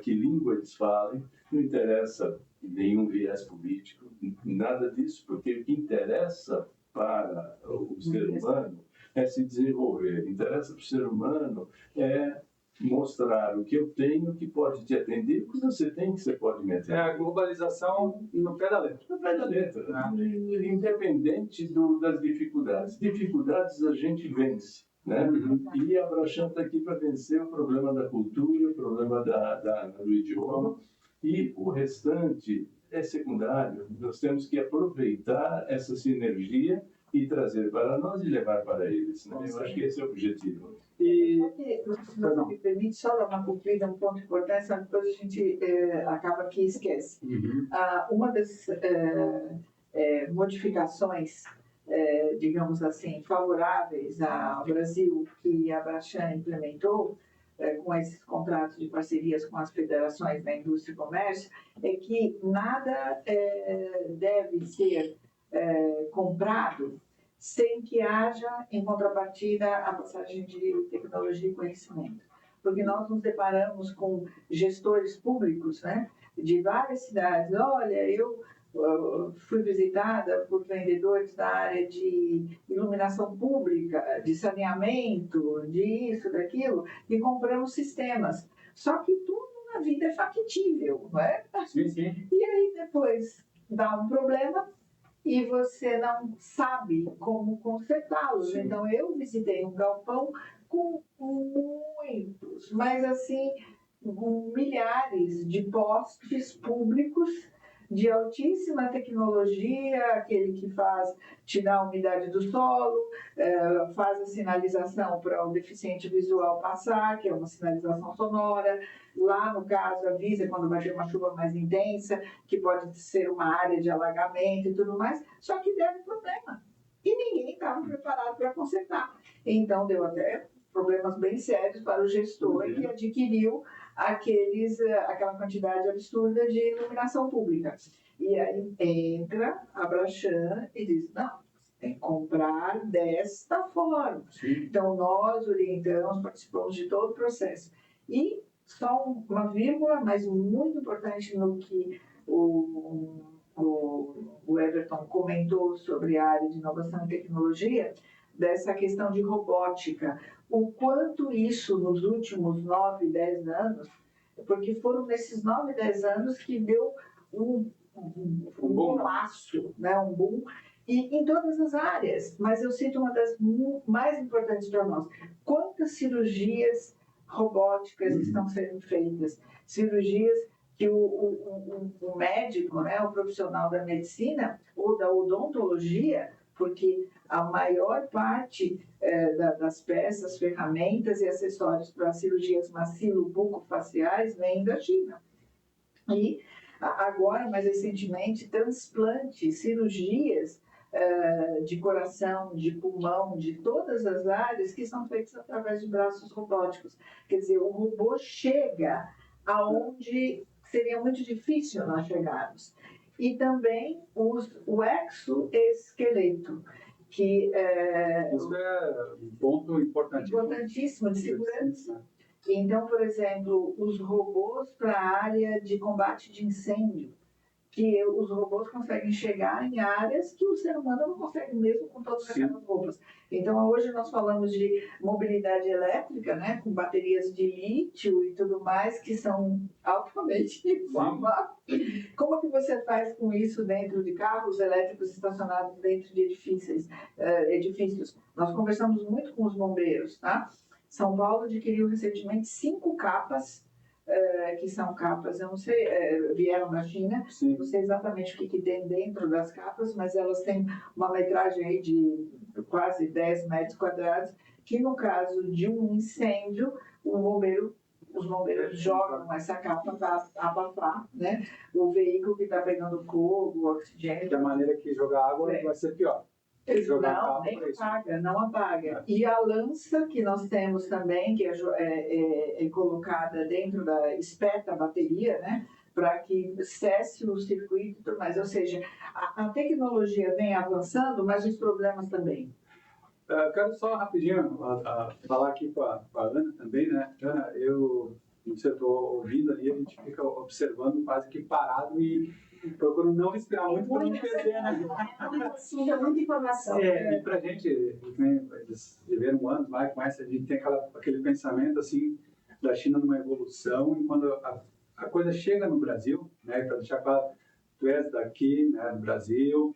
que língua eles falem, não interessa nenhum viés político, nada disso, porque o que interessa para o ser humano é se desenvolver, interessa para o ser humano é mostrar o que eu tenho que pode te atender, o que você tem que você pode me atender. É a globalização no pé da letra. No pé da letra, independente das dificuldades. Dificuldades a gente vence, né? E a Braskem está aqui para vencer o problema da cultura, o problema do idioma, e o restante é secundário. Nós temos que aproveitar essa sinergia e trazer para nós e levar para eles, né? Eu acho que esse é o objetivo. E se você me permite só dar uma concluída, um ponto importante, senão depois a gente acaba que esquece. Uma das modificações, digamos assim, favoráveis ao Brasil que a Braskem implementou com esses contratos de parcerias com as federações da indústria e comércio é que nada deve ser comprado sem que haja, em contrapartida, a passagem de tecnologia e conhecimento. Porque nós nos deparamos com gestores públicos, né, de várias cidades. Olha, eu fui visitada por vendedores da área de iluminação pública, de saneamento, disso, daquilo, e compramos sistemas. Só que tudo na vida é factível, não é? Sim, sim. E aí depois dá um problema e você não sabe como consertá-los. Então, eu visitei um galpão com muitos, mas assim, milhares de postes públicos de altíssima tecnologia, aquele que faz tirar a umidade do solo, faz a sinalização para o deficiente visual passar, que é uma sinalização sonora. Lá, no caso, avisa quando vai ter uma chuva mais intensa, que pode ser uma área de alagamento e tudo mais, só que deu um problema. E ninguém estava preparado para consertar. Então, deu até problemas bem sérios para o gestor que adquiriu aquela quantidade absurda de iluminação pública. E aí entra a Braskem e diz, não, tem que comprar desta forma. Então, nós orientamos, participamos de todo o processo. E só uma vírgula, mas muito importante no que o Everton comentou sobre a área de inovação e tecnologia, dessa questão de robótica. O quanto isso nos últimos 9, 10 anos, porque foram nesses 9, 10 anos que deu um laço, né? Um boom, e em todas as áreas. Mas eu cito uma das mais importantes para nós. Quantas cirurgias robóticas estão sendo feitas? cirurgias que o médico, né, o profissional da medicina ou da odontologia, porque a maior parte das peças, ferramentas e acessórios para cirurgias maxilo-bucofaciais vem da China. E agora, mais recentemente, transplantes, cirurgias de coração, de pulmão, de todas as áreas que são feitas através de braços robóticos. Quer dizer, o robô chega aonde seria muito difícil nós chegarmos. E também o exoesqueleto, que isso é um ponto importantíssimo de segurança. Então, por exemplo, os robôs para a área de combate de incêndio, que os robôs conseguem chegar em áreas que o ser humano não consegue mesmo com todas aquelas roupas. Então, hoje nós falamos de mobilidade elétrica, né, com baterias de lítio e tudo mais, que são altamente inflamáveis. Como que você faz com isso dentro de carros elétricos estacionados dentro de edifícios? Nós conversamos muito com os bombeiros, tá? São Paulo adquiriu recentemente 5 capas, que são capas, eu não sei, vieram da China, Sim. não sei exatamente o que tem dentro das capas, mas elas têm uma metragem aí de quase 10 metros quadrados, que no caso de um incêndio, os bombeiros jogam essa capa para abafar, né, o veículo que está pegando fogo, o oxigênio. De maneira que jogar água vai ser pior. Não apaga. E a lança que nós temos também, que é colocada dentro espeta a bateria, né, para que cesse o circuito e tudo mais. Ou seja, a tecnologia vem avançando, mas os problemas também. Quero só rapidinho falar aqui com a Ana também, né? Ana, não sei, eu estou ouvindo ali, a gente fica observando quase que parado e procuro não respirar muito para não perder, né? É muita informação. E para a gente, eles viveram anos lá e com essa, a gente tem aquele pensamento assim da China numa evolução, e quando a coisa chega no Brasil, né, para deixar claro, tu és daqui, né, do Brasil,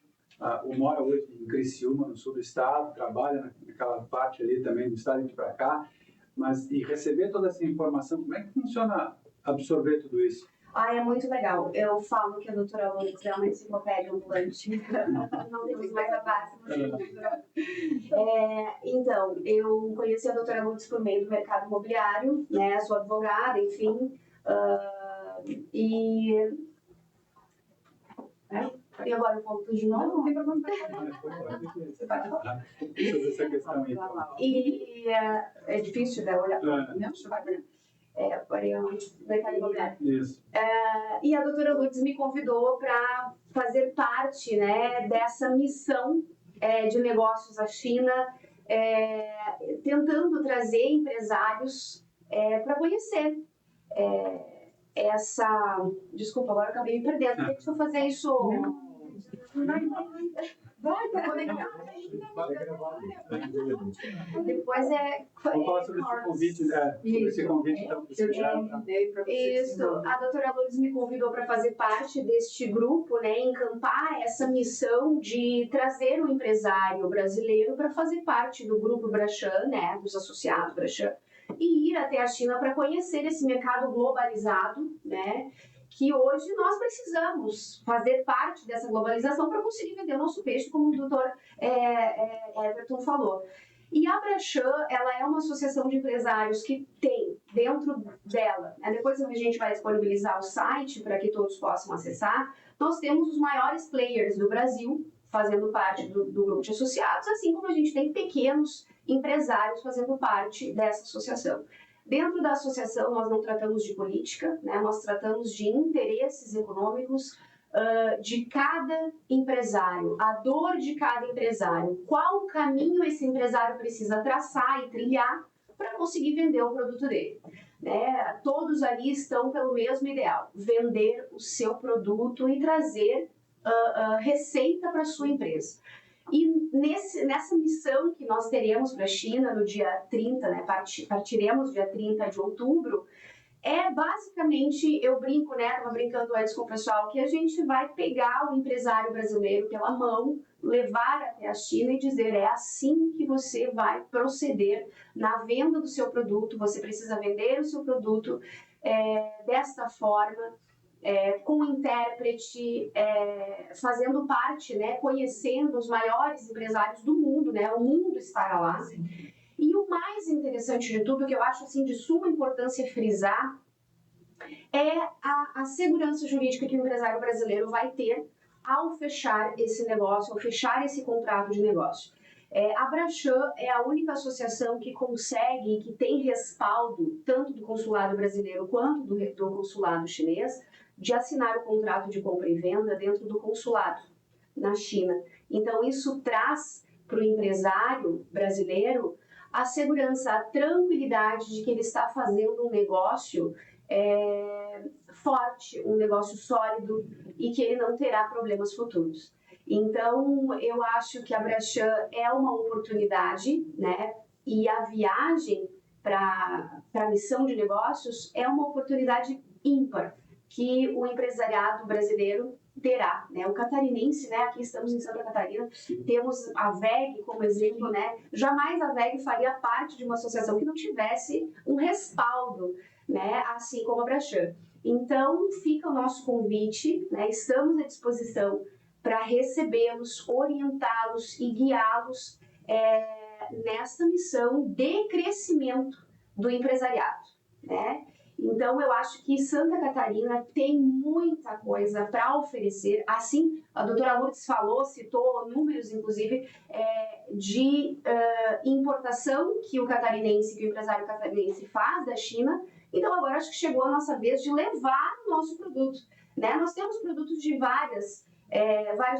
mora hoje em Criciúma, no sul do estado, trabalha naquela parte ali também do estado de para cá, mas e receber toda essa informação, como é que funciona absorver tudo isso? É muito legal. Eu falo que a doutora Lourdes é uma enciclopédia ambulante. Não temos mais a base. Então, eu conheci a doutora Lourdes por meio do mercado imobiliário, né? Sou advogada, enfim. E agora eu volto de novo? Não tem problema. Você pode falar sobre essa questão aí. E é difícil, né? Olhar para mim. Mercado imobiliário. Isso. E a doutora Lourdes me convidou para fazer parte, né, dessa missão de negócios à China, tentando trazer empresários para conhecer essa... Desculpa, agora eu acabei me perdendo. Deixa eu fazer isso... Vai, tá conectado ainda. Depois Vamos falar sobre esse convite, então. Isso. A doutora Lourdes me convidou para fazer parte deste grupo, né, encampar essa missão de trazer o empresário brasileiro para fazer parte do grupo Brashan, né, dos associados Brashan, e ir até a China para conhecer esse mercado globalizado, né, que hoje nós precisamos fazer parte dessa globalização para conseguir vender o nosso peixe, como o doutor Everton falou. E a Brashan, ela é uma associação de empresários que tem dentro dela, né, depois a gente vai disponibilizar o site para que todos possam acessar, nós temos os maiores players do Brasil fazendo parte do grupo de associados, assim como a gente tem pequenos empresários fazendo parte dessa associação. Dentro da associação, nós não tratamos de política, né? Nós tratamos de interesses econômicos de cada empresário, a dor de cada empresário, qual caminho esse empresário precisa traçar e trilhar para conseguir vender o produto dele. Né? Todos ali estão pelo mesmo ideal, vender o seu produto e trazer receita para a sua empresa. E nessa missão que nós teremos para a China no dia 30, né, partiremos dia 30 de outubro, basicamente, eu brinco, né, estava brincando antes com o pessoal, que a gente vai pegar o empresário brasileiro pela mão, levar até a China e dizer, é assim que você vai proceder na venda do seu produto, você precisa vender o seu produto desta forma, com intérprete, fazendo parte, né, conhecendo os maiores empresários do mundo, né, o mundo estará lá. Sim. E o mais interessante de tudo, que eu acho assim, de suma importância frisar, é a segurança jurídica que o empresário brasileiro vai ter ao fechar esse negócio, ao fechar esse contrato de negócio. A Braskem é a única associação que consegue, que tem respaldo, tanto do consulado brasileiro quanto do consulado chinês, de assinar o contrato de compra e venda dentro do consulado na China. Então, isso traz para o empresário brasileiro a segurança, a tranquilidade de que ele está fazendo um negócio forte, um negócio sólido e que ele não terá problemas futuros. Então, eu acho que a Braskem é uma oportunidade, né? E a viagem para a missão de negócios é uma oportunidade ímpar que o empresariado brasileiro terá, né? O catarinense, né? Aqui estamos em Santa Catarina, temos a VEG como exemplo, né? Jamais a VEG faria parte de uma associação que não tivesse um respaldo, né? Assim como a Braskem. Então, fica o nosso convite, né? Estamos à disposição para recebê-los, orientá-los e guiá-los nessa missão de crescimento do empresariado, né? Então, eu acho que Santa Catarina tem muita coisa para oferecer. Assim, a doutora Lourdes falou, citou números, inclusive, de importação que o catarinense, que o empresário catarinense faz da China. Então, agora acho que chegou a nossa vez de levar o nosso produto, né? Nós temos produtos de vários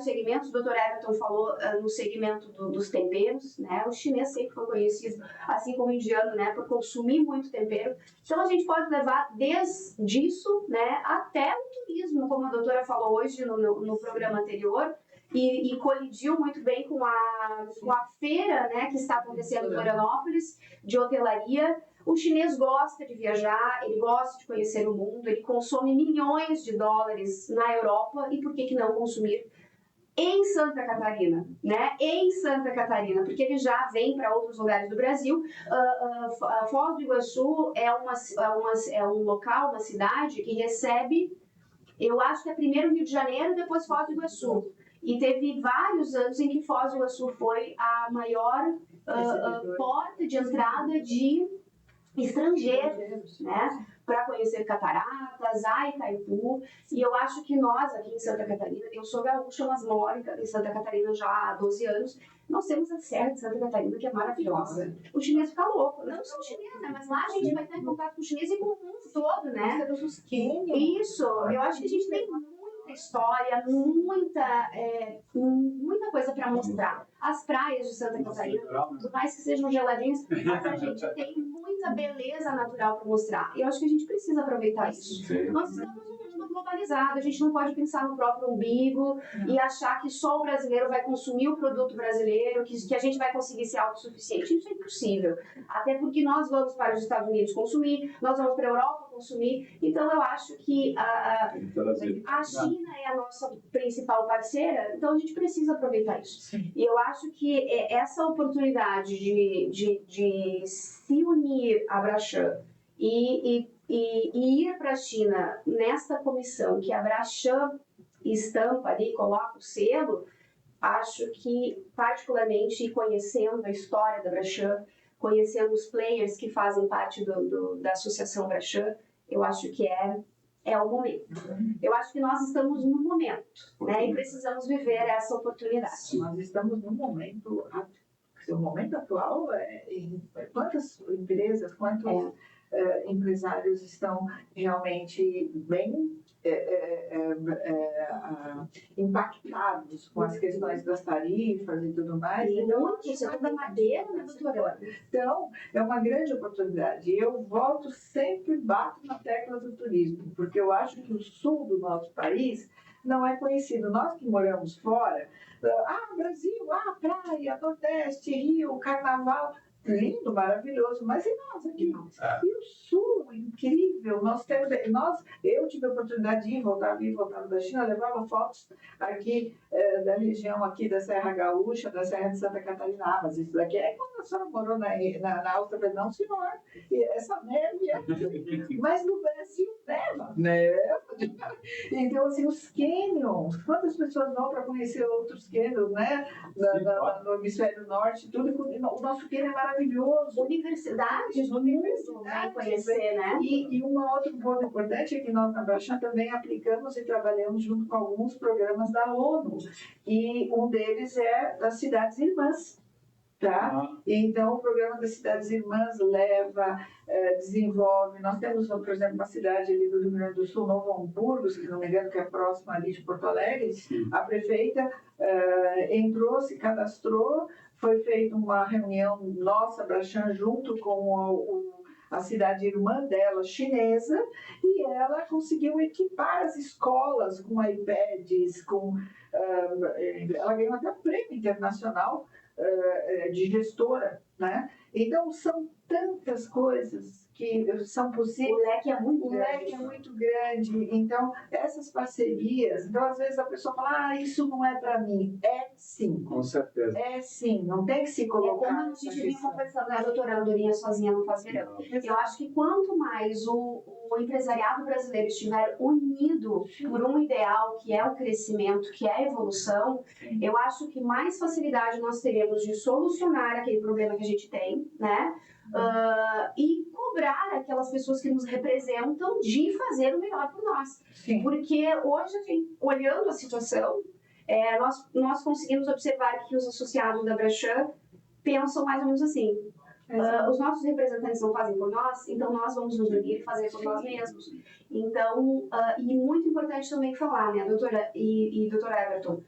segmentos. O doutor Everton falou no segmento dos temperos, né? O chinês sempre foi conhecido, assim como o indiano, né, por consumir muito tempero. Então, a gente pode levar desde isso, né, até o turismo, como a doutora falou hoje no programa anterior, e colidiu muito bem com a feira, né, que está acontecendo em Florianópolis, de hotelaria. O chinês gosta de viajar, ele gosta de conhecer o mundo, ele consome milhões de dólares na Europa, e por que não consumir em Santa Catarina, né? Em Santa Catarina, porque ele já vem para outros lugares do Brasil. Foz do Iguaçu é um local, uma cidade que recebe, eu acho que é primeiro Rio de Janeiro, depois Foz do Iguaçu. E teve vários anos em que Foz do Iguaçu foi a maior porta de entrada de estrangeiros, né, para conhecer cataratas, Itaipu. E eu acho que nós aqui em Santa Catarina, eu sou gaúcha, mas moro em Santa Catarina já há 12 anos, nós temos a Serra de Santa Catarina, que é maravilhosa. O chinês fica louco, não só o chinês, né, mas lá a gente vai estar em contato com o chinês e com o mundo todo, né? Isso, eu acho que a gente tem muita história, muita coisa para mostrar. As praias de Santa Catarina, por mais que sejam geladinhas, mas a gente tem muita beleza natural para mostrar. E eu acho que a gente precisa aproveitar isso. Sim. Nós estamos num mundo globalizado, a gente não pode pensar no próprio umbigo e achar que só o brasileiro vai consumir o produto brasileiro, que a gente vai conseguir ser autossuficiente. Isso é impossível. Até porque nós vamos para os Estados Unidos consumir, nós vamos para a Europa consumir. Então, eu acho que a China é a nossa principal parceira, então a gente precisa aproveitar isso. Sim. E eu acho que essa oportunidade de se unir à Braskem e ir para a China nesta comissão que a Braskem estampa ali, coloca o selo, acho que, particularmente, conhecendo a história da Braskem, conhecendo os players que fazem parte da Associação Braskem, eu acho que é o momento. Eu acho que nós estamos no momento, né? E precisamos viver essa oportunidade. Nós estamos num momento, o momento atual, quantas empresas, quantos empresários estão realmente bem impactados com as questões das tarifas e tudo mais. E muito, o setor da madeira, né, doutora? Então, é uma grande oportunidade. Eu volto, sempre bato na tecla do turismo, porque eu acho que o sul do nosso país não é conhecido. Nós que moramos fora, Brasil, praia, Nordeste, Rio, Carnaval, lindo, maravilhoso, mas e nós aqui? E o Sul, incrível, eu tive a oportunidade de ir, voltava da China, levava fotos aqui da região aqui da Serra Gaúcha, da Serra de Santa Catarina. Ah, mas isso daqui é quando a senhora morou na Áustria, não, senhor, e essa neve aqui, mas no Brasil neva. Então, assim, os canyons, quantas pessoas vão para conhecer outros canyons, né? No hemisfério norte, tudo, o nosso canyon é maravilhoso. Universidades do mundo vem conhecer, né? E um outro ponto importante é que nós na Brashan também aplicamos e trabalhamos junto com alguns programas da ONU, e um deles é das Cidades Irmãs. Tá? Então, o programa das Cidades Irmãs leva, desenvolve. Nós temos, por exemplo, uma cidade ali do Rio Grande do Sul, Novo Hamburgo, se não me engano, que é próxima ali de Porto Alegre. A prefeita entrou, se cadastrou, foi feita uma reunião nossa, Brashan, junto com a cidade irmã dela, chinesa, e ela conseguiu equipar as escolas com iPads, ela ganhou até um prêmio internacional de gestora, né? Então, são tantas coisas que são possíveis. O leque é muito grande. O leque é muito grande. Então, essas parcerias... Então, às vezes, a pessoa fala, isso não é para mim. É sim. Com certeza. É sim. Não tem que se colocar... Como a gente vinha conversando, a doutora Andorinha sozinha não faz verão. Eu acho que quanto mais o empresariado brasileiro estiver unido por um ideal, que é o crescimento, que é a evolução, eu acho que mais facilidade nós teremos de solucionar aquele problema que a gente tem, né? E cobrar aquelas pessoas que nos representam de fazer o melhor por nós. Sim. Porque hoje, assim, olhando a situação, nós conseguimos observar que os associados da Brashan pensam mais ou menos assim. Os nossos representantes não fazem por nós, então nós vamos nos unir e fazer por nós mesmos. Então, e muito importante também falar, né, doutora e doutor Everton,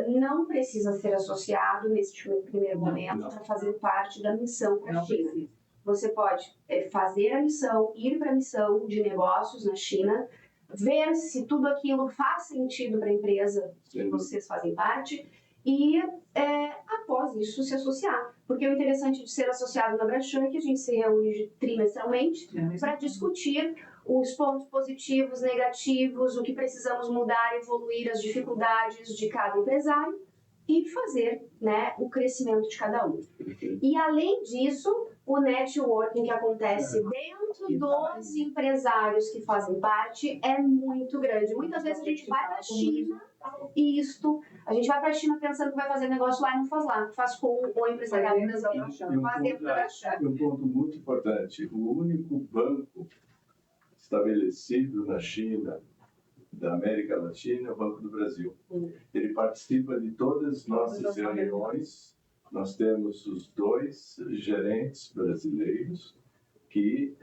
não precisa ser associado nesse primeiro momento para fazer parte da missão para a China. Você pode fazer a missão, ir para a missão de negócios na China, ver se tudo aquilo faz sentido para a empresa que vocês fazem parte e, após isso, se associar. Porque o interessante de ser associado na Brashan é que a gente se reúne trimestralmente para discutir os pontos positivos, negativos, o que precisamos mudar, evoluir, as dificuldades de cada empresário e fazer, né, o crescimento de cada um. E, além disso, o networking que acontece dentro dos empresários que fazem parte é muito grande. Muitas vezes a gente vai para a China e a gente vai para a China pensando que vai fazer negócio lá e não faz lá. Faz com o empresariado brasileiro. E um ponto muito importante, o único banco estabelecido na China, da América Latina, é o Banco do Brasil. Ele participa de todas as nossas reuniões. Nós temos os 2 gerentes brasileiros que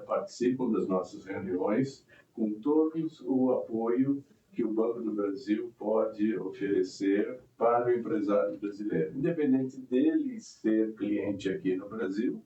participam das nossas reuniões com todo o apoio que o Banco do Brasil pode oferecer para o empresário brasileiro, independente dele ser cliente aqui no Brasil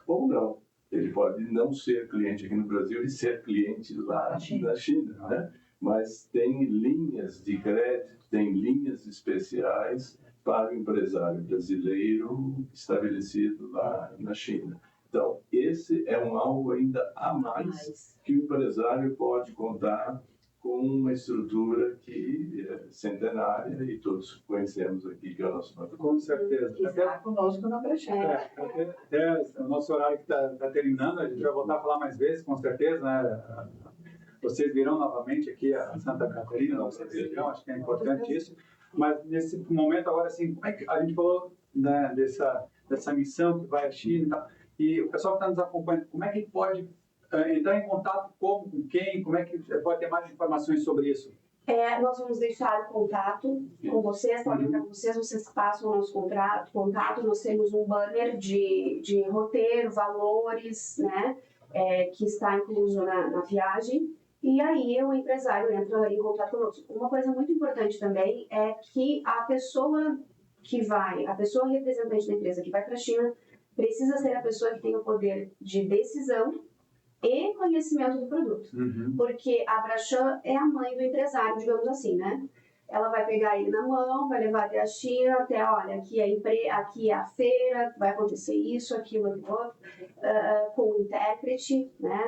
ou não. Ele pode não ser cliente aqui no Brasil e ser cliente lá na China, né? Mas tem linhas de crédito, tem linhas especiais para o empresário brasileiro estabelecido lá na China. Então, esse é algo ainda a mais que o empresário pode contar com uma estrutura que é centenária e todos conhecemos aqui, que é o nosso patrão. Com certeza. Está conosco na Brashan. Até o nosso horário que está terminando, a gente vai voltar a falar mais vezes, com certeza, né? Vocês virão novamente aqui a Santa Catarina, nossa região, acho que é importante isso. Mas nesse momento agora, assim, como é que a gente falou, né, dessa missão que vai à China e tal, e o pessoal que está nos acompanhando, como é que pode entrar em contato com quem, como é que pode ter mais informações sobre isso? Nós vamos deixar o contato com vocês, vocês passam o nosso contato, nós temos um banner de roteiro, valores, né, que está incluso na viagem, e aí o empresário entra em contato conosco. Uma coisa muito importante também é que a pessoa representante da empresa que vai para a China, precisa ser a pessoa que tem o poder de decisão e conhecimento do produto. Porque a Brashan é a mãe do empresário, digamos assim, né? ela vai pegar ele na mão, vai levar até a China, até, olha, aqui é a feira, vai acontecer isso, aquilo, aquilo outro, com o intérprete, né?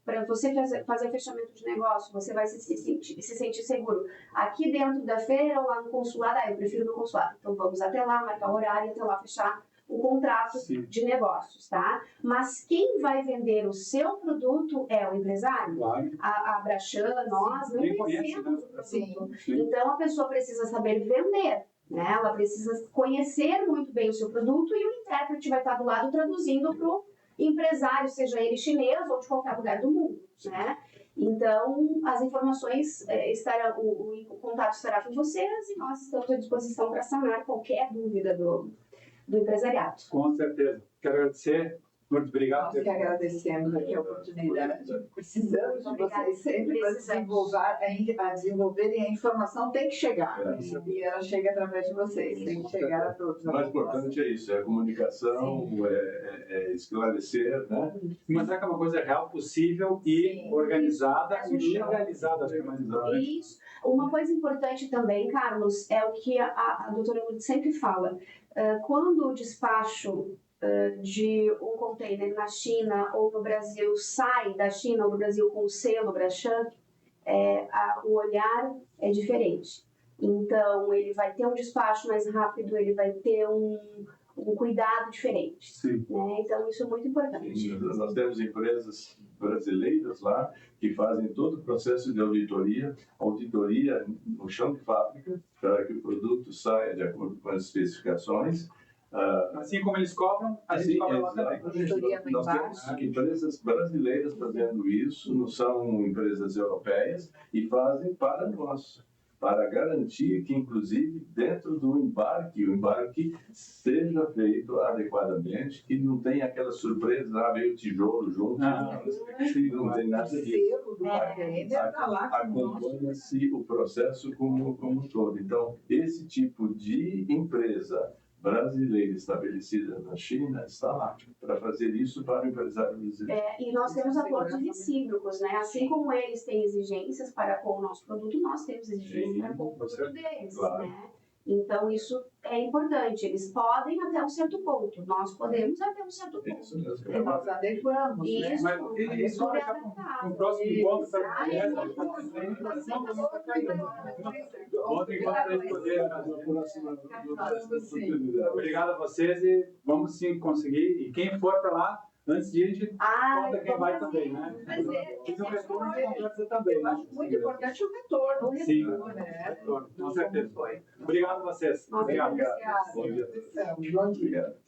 Para você fazer fechamento de negócio, você vai se sentir seguro. Aqui dentro da feira ou lá no consulado, eu prefiro no consulado. Então vamos até lá, marcar o horário, até lá fechar o contrato de negócios, tá? Mas quem vai vender o seu produto é o empresário. Claro. A Brashan, nós não conhecemos o produto. Então a pessoa precisa saber vender, né? Ela precisa conhecer muito bem o seu produto e o intérprete vai estar do lado traduzindo para o empresário, seja ele chinês ou de qualquer lugar do mundo, né? Então, as informações estarão, o contato estará com vocês e nós estamos à disposição para sanar qualquer dúvida do empresariado. Com certeza. Quero agradecer. Muito obrigado. Nós que agradecemos aqui a oportunidade. Precisamos de vocês sempre para desenvolverem a informação, tem que chegar. E ela chega através de vocês, tem que chegar a todos. O mais importante é isso, é a comunicação, é esclarecer, né? Mostrar que é uma coisa real, possível e organizada e legalizada. Isso. Uma coisa importante também, Carlos, é o que a doutora Lourdes sempre fala. Quando o despacho de um container na China ou no Brasil sai da China ou do Brasil com o selo Brashan, o olhar é diferente. Então, ele vai ter um despacho mais rápido, ele vai ter um cuidado diferente. Né? Então, isso é muito importante. Sim, nós temos empresas brasileiras lá que fazem todo o processo de auditoria no chão de fábrica, para que o produto saia de acordo com as especificações. Assim como eles cobram, a gente cobra lá também. Nós temos empresas brasileiras fazendo isso, não são empresas europeias, e fazem para nós, para garantir que, inclusive, dentro do embarque, o embarque seja feito adequadamente, que não tenha aquela surpresa, veio tijolo junto, não tem nada disso. Acompanha-se o processo como um todo. Então, esse tipo de empresa brasileira estabelecida na China está lá para fazer isso para o empresário brasileiro. E nós temos acordos recíprocos, né? Assim como eles têm exigências para com o nosso produto, nós temos exigências para com o produto deles, né? Então, isso é importante. Eles podem até um certo ponto, nós podemos até um certo ponto. Isso mesmo. E nós adequamos, né? Isso, Mas isso vai ficar para o próximo encontro. Outro encontro para gente poder. Obrigado a vocês e vamos sim conseguir. E quem for para lá, antes de a gente conta quem vai também, né? E o retorno conversa também. Eu acho muito importante o retorno. Sim, né? com certeza. Obrigado a vocês. Obrigado. Bom dia. Bom dia. Obrigado.